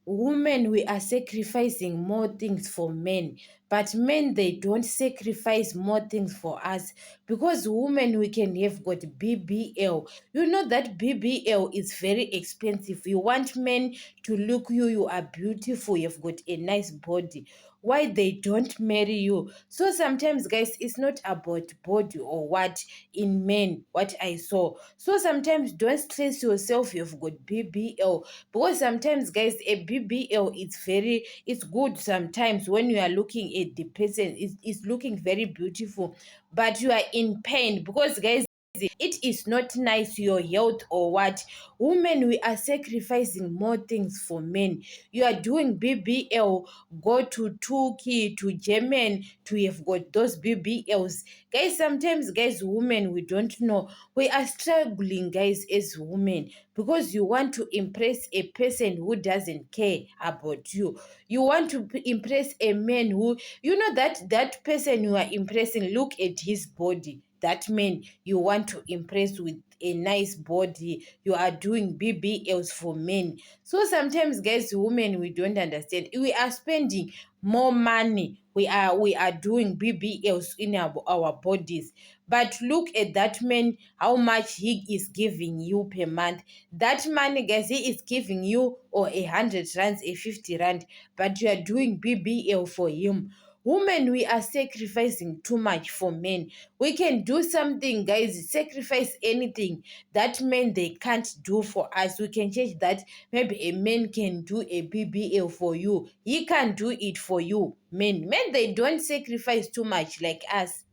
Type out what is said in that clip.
women, we are sacrificing more things for men, but men, they don't sacrifice more things for us. Because women, we can have got BBL. You know that BBL is very expensive. You want men to look you, you are beautiful, you've got a nice body. Why they don't marry you? So sometimes, guys, it's not about body or what in men, what I saw. So sometimes don't stress yourself, you've got BBL. Because sometimes, guys, a BBL, it's good sometimes when you are looking at the person, it's looking very beautiful, but you are in pain because, guys, it is not nice, your health or what. Women, we are sacrificing more things for men. You are doing BBL, go to Turkey, to German, to have got those BBLs. Guys, sometimes, guys, women, we don't know. We are struggling, guys, as women, because you want to impress a person who doesn't care about you. You want to impress a man who, you know, that person you are impressing, look at his body. That man you want to impress with a nice body, you are doing BBLs for men. So sometimes, guys, women, we don't understand. We are spending more money. We are doing BBLs in our bodies. But look at that man, how much he is giving you per month. That money, guys, he is giving you or 100 rands, a 50 rand, but you are doing BBL for him. Women, we are sacrificing too much for men. We can do something, guys, sacrifice anything that men they can't do for us. We can change that. Maybe a man can do a BBL for you. He can do it for you. Men, they don't sacrifice too much like us.